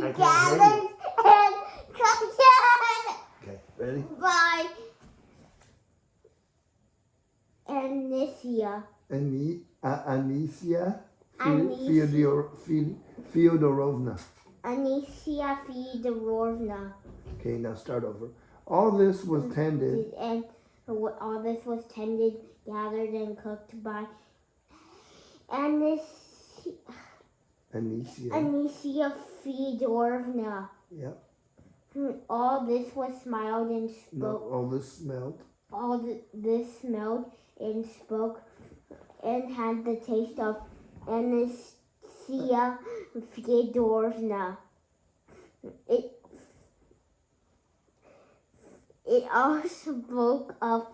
gathered and captured Okay, ready? by Anisia. Anisia Anisia. Fyodorovna. Anisia Fedorovna. Okay, now start over. All this was tended. And all this was tended, gathered, and cooked by Anisia Fedorovna. Yep. All this was smiled and spoke. No, all this smelled. This smelled and spoke and had the taste of Anisia Fedorovna. It all spoke of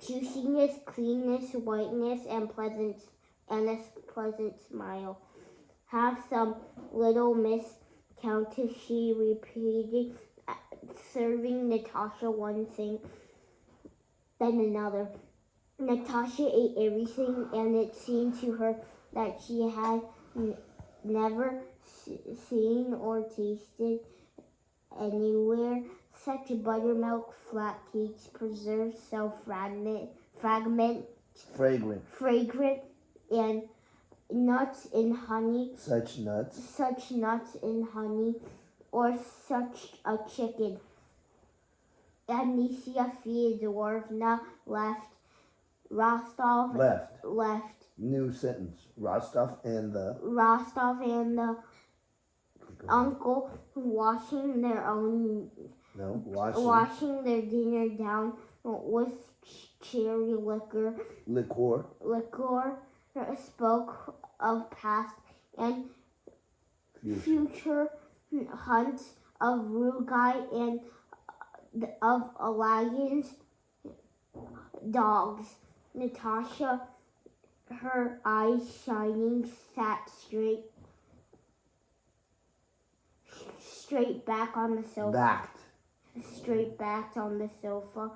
juiciness, cleanness, whiteness, and a pleasant smile. Have some little Miss Countess, she repeated, serving Natasha one thing, then another. Natasha ate everything, and it seemed to her that she had never seen or tasted anywhere such buttermilk, flat cakes, preserves so fragrant, and nuts in honey. Such nuts in honey, or such a chicken. Anisia Fedorovna left. Rostov left. New sentence. Rostov and the uncle washing their dinner down with cherry liquor spoke of past and future hunts of Rugai and of lions, dogs. Natasha, her eyes shining, sat straight back on the sofa. Straight back on the sofa,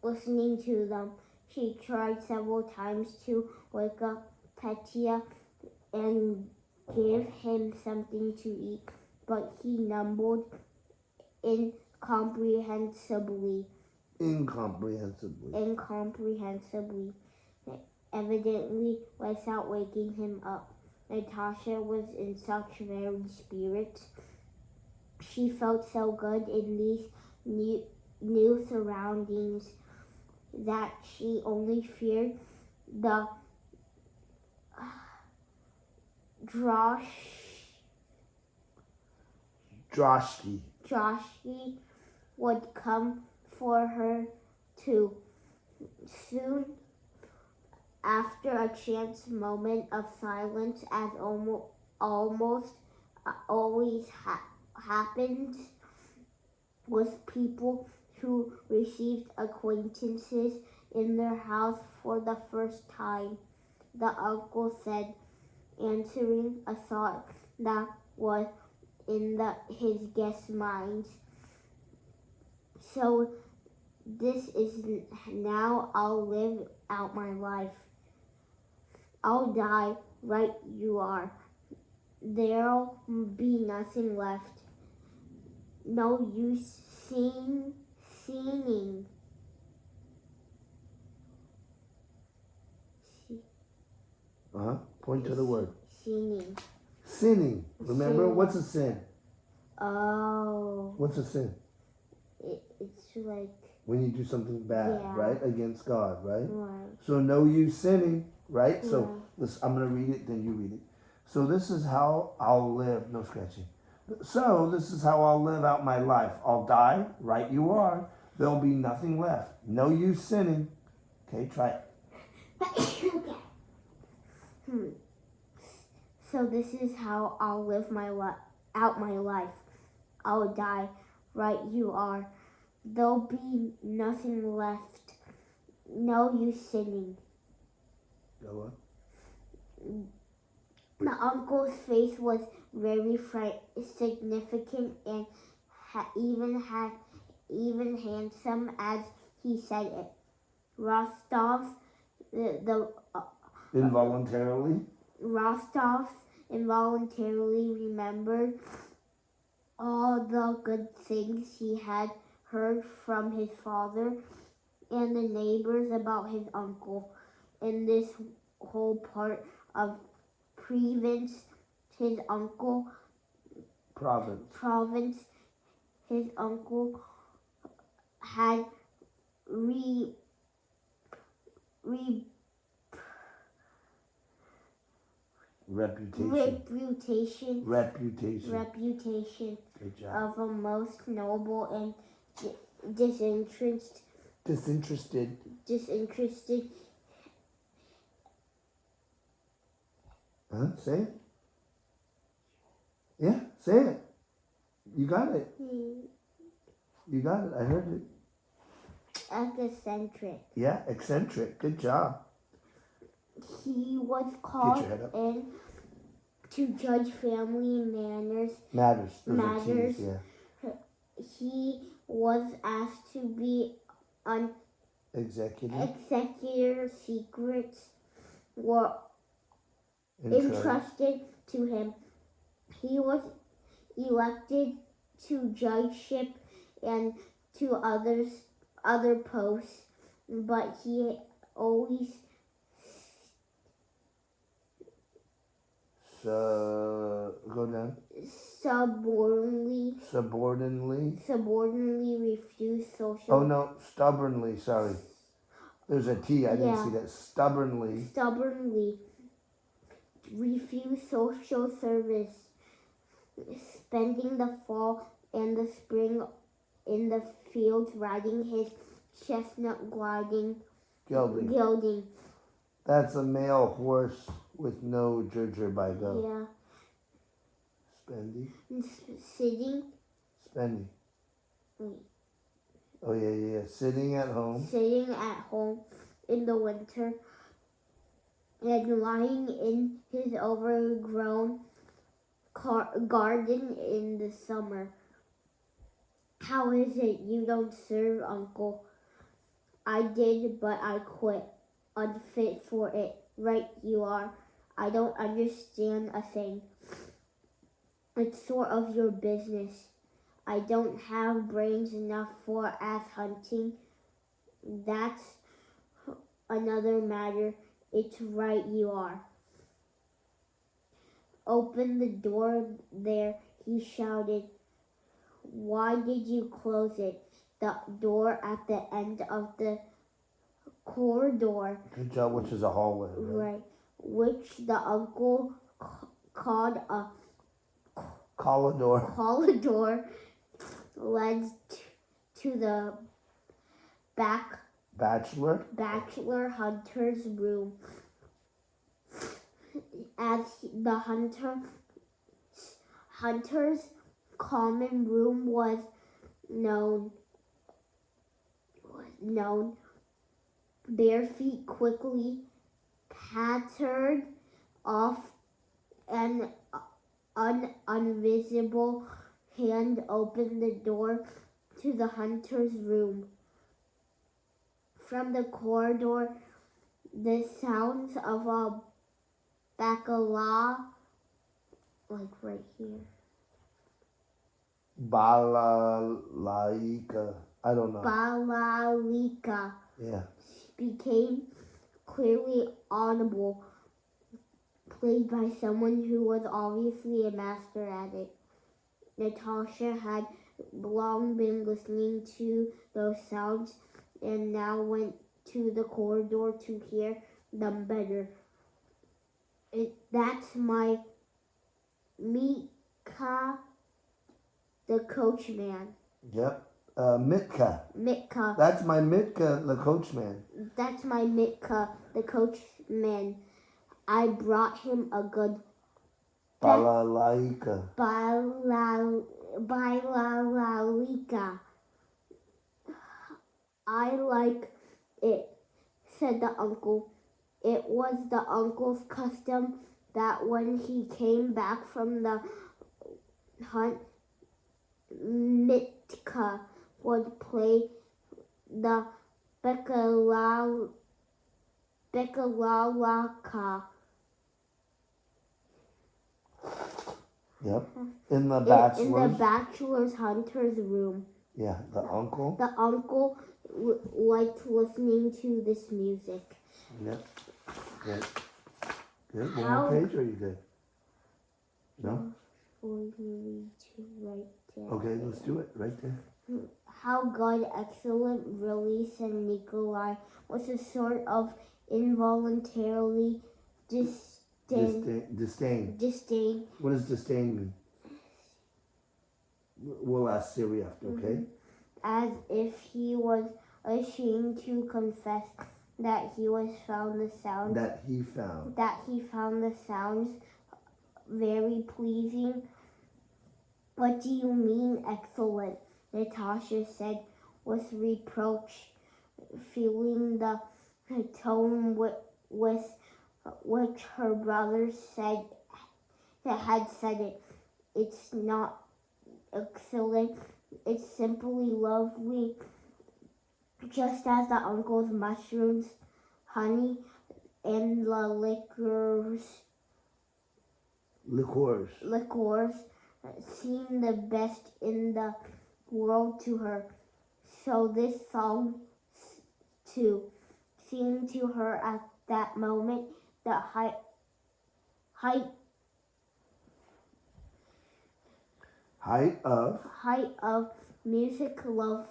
listening to them. She tried several times to wake up Petya and give him something to eat, but he mumbled incomprehensibly, evidently without waking him up. Natasha was in such very spirits. She felt so good in these new surroundings that she only feared the droshky would come for her too. Soon after, a chance moment of silence, as almost always happens with people who received acquaintances in their house for the first time. The uncle said, answering a thought that was in his guests' minds. So this is now I'll live out my life. I'll die right you are. There'll be nothing left. No use singing. Point to the word. Sinning. Remember, Sin. What's a sin? Oh. What's a sin? It's like when you do something bad, right? Against God, right? Right. So no use sinning, right? Yeah. So I'm going to read it, then you read it. So this is how I'll live. No scratching. So this is how I'll live out my life. I'll die, right you are. There'll be nothing left. No use sinning. Okay, try it. So this is how I'll live out my life. I'll die, right you are. There'll be nothing left. No use sinning. Go on. The uncle's face was very significant and even handsome as he said it. Rostov involuntarily remembered all the good things he had heard from his father and the neighbors about his uncle. In this whole part of province, his uncle province, his uncle had reputation. reputation Good job. of a most noble and disinterested. Huh? Say it. Yeah, say it. You got it. You got it. I heard it. Eccentric. Yeah, eccentric. Good job. He was Get called your head up. in to judge family Matters. Those are matters. keys, yeah. He was asked to be an executor. Secrets were entrusted to him. He was elected to judgeship and to other posts, but he always go down. Subordinately refused social. Oh no, stubbornly. Sorry, there's a T. I didn't see that. Stubbornly refused social service, spending the fall and the spring in the fields riding his chestnut gelding. That's a male horse with no gerger by go. Yeah. Spendy. Sitting. Wait. Oh yeah. Sitting at home in the winter and lying in his overgrown garden in the summer. How is it you don't serve, Uncle? I did, but I quit. Unfit for it. Right you are. I don't understand a thing. It's sort of your business. I don't have brains enough for ass hunting. That's another matter. It's right you are. Open the door there, he shouted. Why did you close it? The door at the end of the corridor. Good job, which is a hallway, right? Which the uncle called a corridor led to the bachelor hunter's room. As the hunter's common room was known, bare feet quickly pattered off, an invisible hand opened the door to the hunter's room. From the corridor, the sounds of a bacala, like right here. Balalaika. I don't know. Balalika. Yeah. Became clearly audible, played by someone who was obviously a master at it. Natasha had long been listening to those sounds and now went to the corridor to hear them better. That's my Mika, the coachman. Yep. Mitka. That's my Mitka, the coachman. That's my Mitka, the coachman. I brought him a good Balalaika. Balalika. I like it, said the uncle. It was the uncle's custom that when he came back from the hunt, Mitka would play the Bekalalaka. Yep. In the in the bachelor's. bachelor's hunter's room. Yeah, the uncle. The uncle liked listening to this music. Yep. Good. Good. One How- more page, or are you good? No? For me to write down. Okay, let's do it right there. How God excellent release and Nikolai was a sort of involuntarily Disdain. disdain. What does disdain mean? We'll ask Siri after, okay? As if he was ashamed to confess that he found the sounds very pleasing. What do you mean, excellent? Natasha said with reproach, feeling the tone with which her brother had said it. It's not excellent, it's simply lovely. Just as the uncle's mushrooms, honey, and the liqueurs seemed the best in the world to her. So this song too seemed to her at that moment the height of musical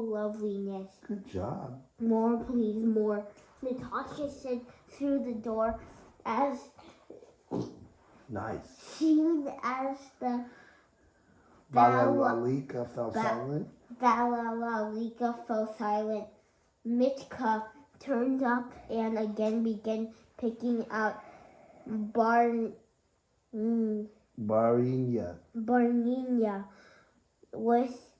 loveliness. Good job. More, please, more. Natasha said through the door as Nice. soon as the Balalika fell silent. Balalika fell silent. Mitka turned up and again began picking out Barinya. With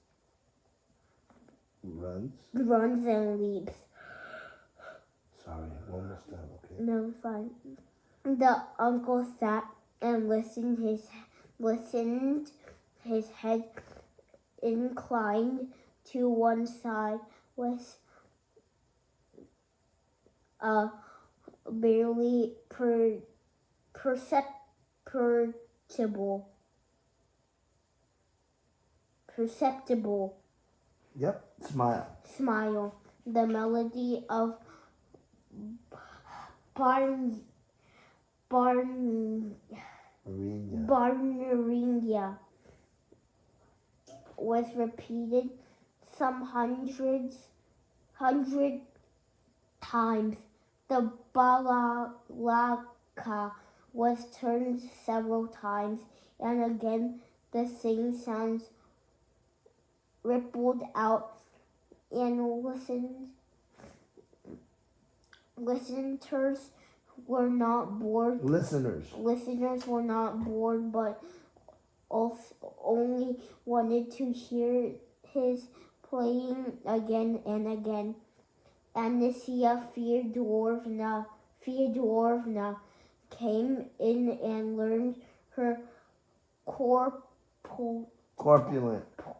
runs and leaps. Sorry, almost done, okay. No, fine. The uncle sat and listened, his head inclined to one side with a barely perceptible Yep, smile. The melody of Barneringa was repeated some hundred times. The balalaika was turned several times, and again the same sounds rippled out, and listeners were not bored. Listeners were not bored, but only wanted to hear his playing again and again. Anisia Fyodorevna came in and leaned her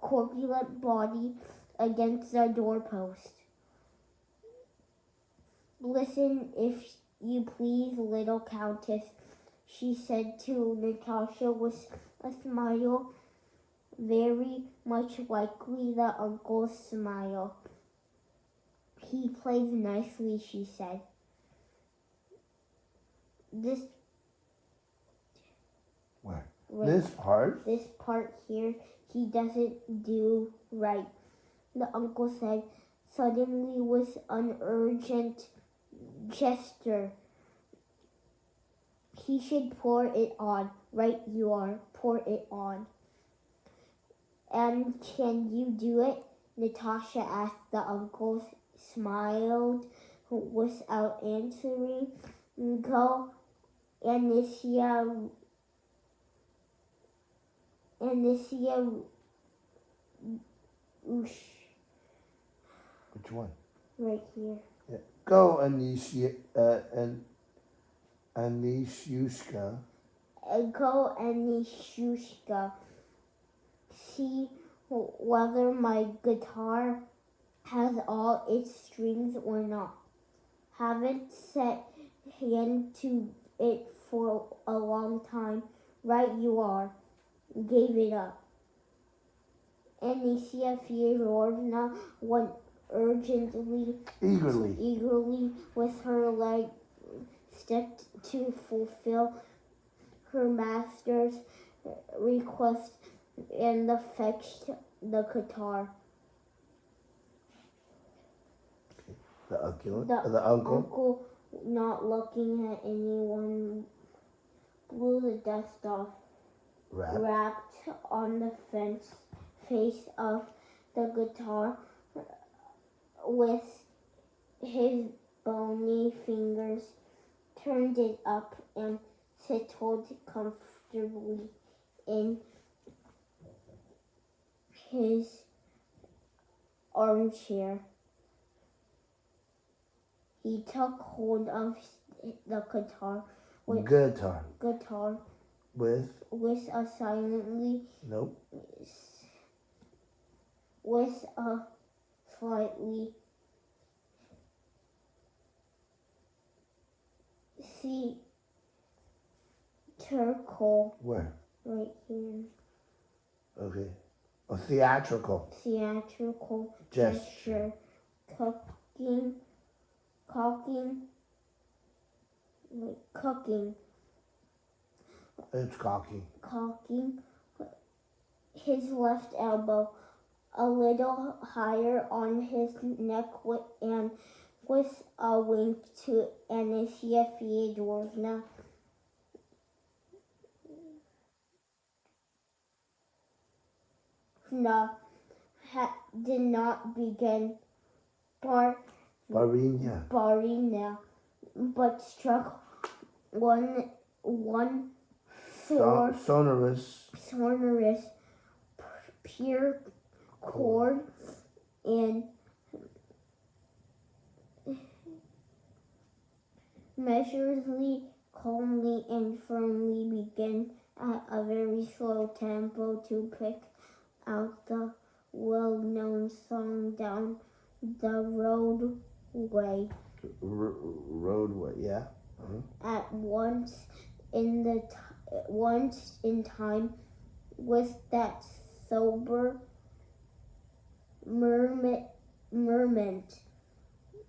corpulent body against the doorpost. Listen, if you please, little countess, she said to Natasha with a smile very much like the uncle's smile. He plays nicely, she said. This part here, he doesn't do right, the uncle said suddenly with an urgent gesture. He should pour it on. Right you are. Pour it on. And can you do it? Natasha asked. The uncle smiled without answering. Go, Anisia. Which one? Right here. Yeah. Go, Anishushka. Go, Anishushka. See whether my guitar has all its strings or not. Haven't set hand to it for a long time. Right you are. Gave it up. Anicia Fyodorowna went eagerly with her leg stepped to fulfill her master's request and fetched the guitar. The uncle, Uncle, not looking at anyone, blew the dust off, rapped on the face of the guitar with his bony fingers, turned it up and settled comfortably in his armchair. He took hold of the guitar with a silently with a slightly theatrical right here. Okay. A theatrical gesture, cooking It's cocking his left elbow a little higher on his neck and with a wink to Anicia Fyodorowna. Did not begin Barina, but struck one sonorous pure chord and measuredly, calmly, and firmly began at a very slow tempo to pick out the well-known song down the roadway. Yeah. At once in time with that sober merriment,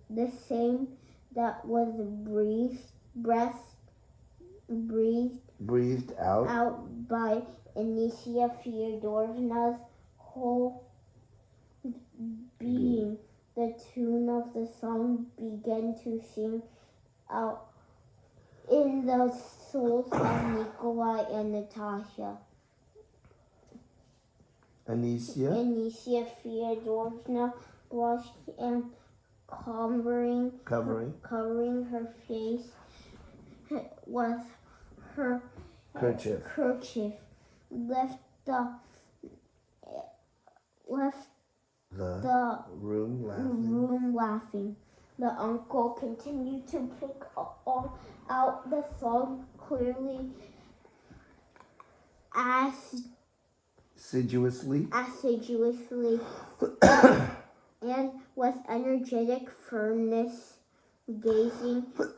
the same that was breathed out by Anicia Fyodorowna's whole being. The tune of the song began to sing out in the souls of Nikolai and Natasha. Anicia Fyodorowna blushed and covering her face with her kerchief, left the room laughing. The uncle continued to pick out the song clearly, assiduously, and with energetic firmness, gazing with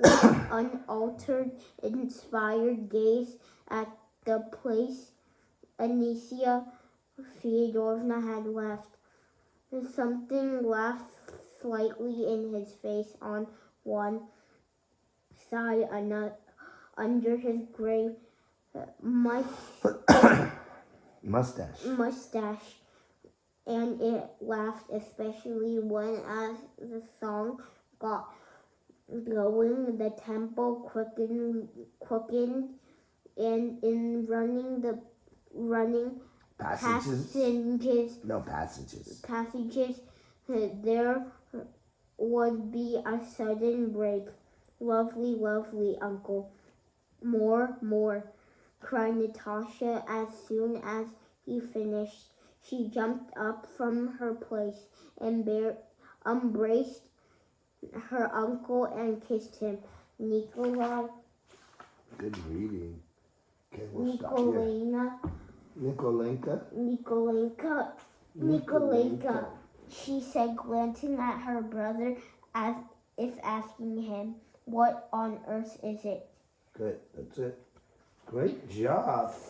unaltered, inspired gaze at the place Anicia Fyodorowna had left. Something laughed slightly in his face on one side, under his gray mustache, and it laughed especially when, as the song got going, the tempo quickened, and in running passages, there would be a sudden break. Lovely, uncle. More, cried Natasha as soon as he finished. She jumped up from her place and embraced her uncle and kissed him. Nikolai. Good reading. Okay, we'll stop here. Nikolenka, she said, glancing at her brother as if asking him, what on earth is it? Good. That's it. Great job.